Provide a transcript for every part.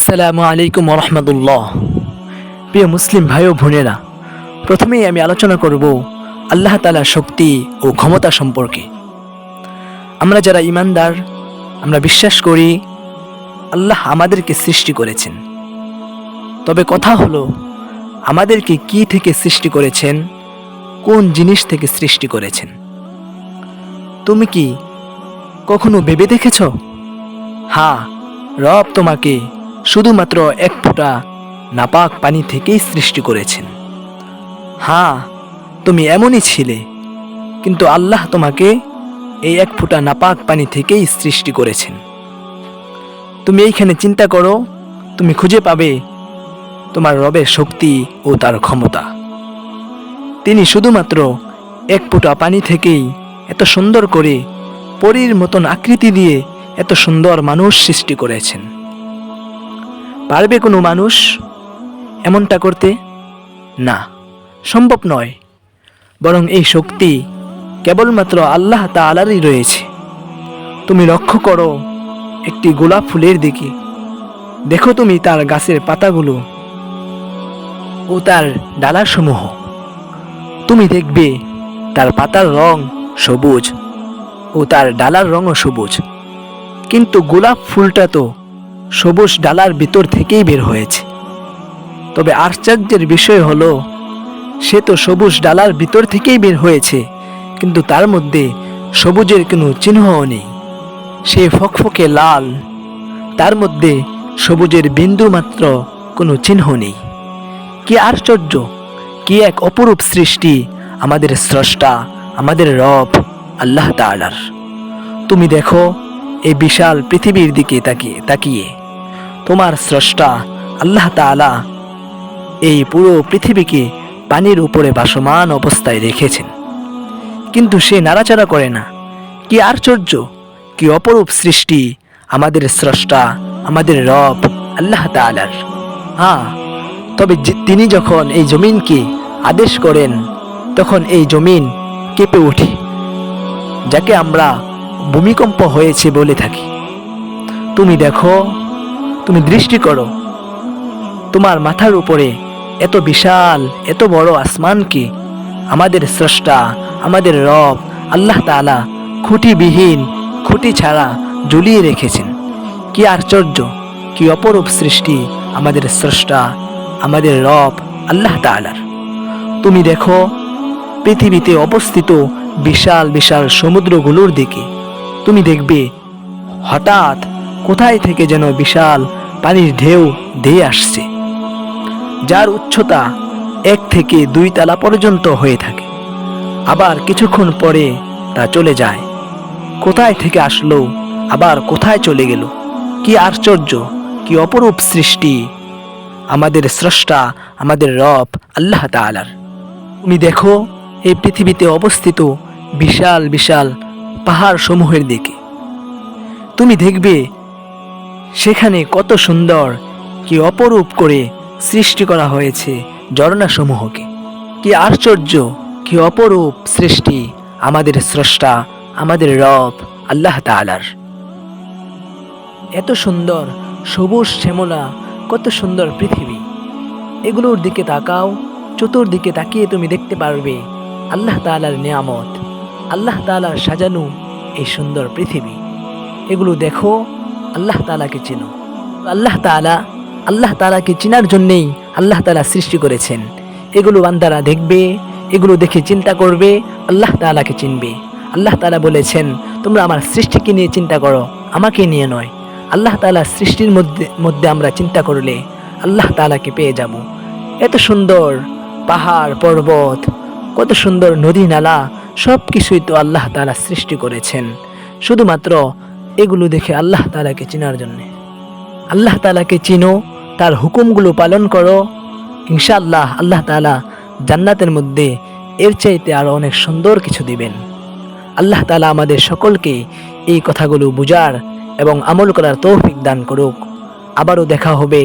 আসসালামু আলাইকুম রহমতুল্লাহ। প্রিয় মুসলিম ভাই ও বোনেরা, প্রথমেই আমি আলোচনা করব আল্লাহ তাআলার শক্তি ও ক্ষমতা সম্পর্কে। আমরা যারা ঈমানদার, আমরা বিশ্বাস করি আল্লাহ আমাদেরকে সৃষ্টি করেছেন। তবে কথা হলো, আমাদেরকে কি থেকে সৃষ্টি করেছেন, কোন জিনিস থেকে সৃষ্টি করেছেন? তুমি কি কখনো ভেবে দেখেছ? হ্যাঁ, রব তোমাকে শুধুমাত্র এক ফোঁটা নাপাক পানি থেকেই সৃষ্টি করেছেন। হ্যাঁ, তুমি এমনই ছিলে, কিন্তু আল্লাহ তোমাকে এই এক ফোঁটা নাপাক পানি থেকেই সৃষ্টি করেছেন। তুমি এইখানে চিন্তা করো, তুমি খুঁজে পাবে তোমার রবের শক্তি ও তার ক্ষমতা। তিনি শুধুমাত্র এক ফোঁটা পানি থেকেই এত সুন্দর করে পরীর মতন আকৃতি দিয়ে এত সুন্দর মানুষ সৃষ্টি করেছেন। পারবে কোনো মানুষ এমনটা করতে? না, সম্ভব নয়। বরং এই শক্তি কেবলমাত্র আল্লাহ তাআলারই রয়েছে। তুমি লক্ষ্য করো একটি গোলাপ ফুলের দিকে, দেখো তুমি তার গাছের পাতাগুলো ও তার ডালাসমূহ। তুমি দেখবে তার পাতার রং সবুজ ও তার ডালার রঙও সবুজ, কিন্তু গোলাপ ফুলটা তো সবুজ ডালার ভিতর থেকেই বের হয়েছে। তবে আশ্চর্যের বিষয় হলো, সে তো সবুজ ডালার ভিতর থেকেই বের হয়েছে, কিন্তু তার মধ্যে সবুজের কোনো চিহ্নও নেই। সে ফকফকে লাল, তার মধ্যে সবুজের বিন্দু মাত্র কোনো চিহ্ন নেই। কি আশ্চর্য, কি এক অপরূপ সৃষ্টি আমাদের স্রষ্টা, আমাদের রব আল্লাহ তাআলার। তুমি দেখো এই বিশাল পৃথিবীর দিকে তাকিয়ে তোমার স্রষ্টা আল্লাহ তাআলা এই পুরো পৃথিবীকে পানির উপরে ভাসমান অবস্থায় রেখেছেন, কিন্তু সে নাড়াচাড়া করে না। কি আশ্চর্য, কি অপরূপ সৃষ্টি আমাদের স্রষ্টা, আমাদের রব আল্লাহ তাআলার। হ্যাঁ, তবে তিনি যখন এই জমিনকে আদেশ করেন, তখন এই জমিন কেঁপে ওঠে, যাকে আমরা ভূমিকম্প হয়েছে বলে থাকি। তুমি দেখো, তুমি দৃষ্টি করো, তোমার মাথার উপরে এত বিশাল, এত বড় আসমানকে আমাদের স্রষ্টা, আমাদের রব আল্লাহ তাআলা খুঁটিবিহীন, খুঁটি ছাড়া ঝুলিয়ে রেখেছেন। কি আশ্চর্য, কি অপরূপ সৃষ্টি আমাদের স্রষ্টা, আমাদের রব আল্লাহ তাআলার। তুমি দেখো পৃথিবীতে অবস্থিত বিশাল বিশাল সমুদ্রগুলোর দিকে, তুমি দেখবে হঠাৎ কোথায় থেকে যেন বিশাল পানির ঢেউ ধেয়ে আসছে, যার উচ্চতা 1 থেকে 2 তলা পর্যন্ত হয়ে থাকে। আবার কিছুক্ষণ পরে তা চলে যায়। কোথায় থেকে আসলো, আবার কোথায় চলে গেল। কি আশ্চর্য, কি অপরূপ সৃষ্টি আমাদের স্রষ্টা, আমাদের রব আল্লাহ তাআলার। তুমি দেখো এই পৃথিবীতে অবস্থিত বিশাল বিশাল পাহাড় সমূহের দিকে, তুমি দেখবে সেখানে কত সুন্দর, কি অপরূপ করে সৃষ্টি করা হয়েছে ঝর্ণা সমূহকে। কি আশ্চর্য, কি অপরূপ সৃষ্টি আমাদের স্রষ্টা, আমাদের রব আল্লাহ তাআলার। এত সুন্দর সবুজ শ্যামলা, কত সুন্দর পৃথিবী। এগুলোর দিকে তাকাও, চতুর্দিকে তাকিয়ে তুমি দেখতে পারবে আল্লাহ তাআলার নিয়ামত, আল্লাহ তাআলার সাজানো এই সুন্দর পৃথিবী। এগুলো দেখো, আল্লাহ তাআলাকে চেনো। আল্লাহ তাআলাকে চেনার জন্যেই আল্লাহ তাআলা সৃষ্টি করেছেন। এগুলো বান্দারা দেখবে, এগুলো দেখে চিন্তা করবে, আল্লাহ তাআলাকে চিনবে। আল্লাহ তাআলা বলেছেন, তোমরা আমার সৃষ্টিকে নিয়ে চিন্তা করো, আমাকে নিয়ে নয়। আল্লাহ তাআলার সৃষ্টির মধ্যে আমরা চিন্তা করলে আল্লাহ তাআলাকে পেয়ে যাব। এত সুন্দর পাহাড় পর্বত, কত সুন্দর নদী নালা, সব কিছুই তো আল্লাহ তাআলা সৃষ্টি করেছেন শুধুমাত্র এগুলো দেখে আল্লাহ তাআলাকে চেনার জন্য। আল্লাহ তাআলাকে চিনো, তার হুকুমগুলো পালন করো, ইনশাআল্লাহ আল্লাহ তাআলা জান্নাতের মধ্যে এর চাইতে আরো অনেক সুন্দর কিছু দিবেন। আল্লাহ তাআলা আমাদের সকলকে এই কথাগুলো বুঝার এবং আমল করার তৌফিক দান করুক। আবারও দেখা হবে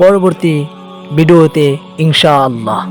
পরবর্তী ভিডিওতে ইনশাআল্লাহ।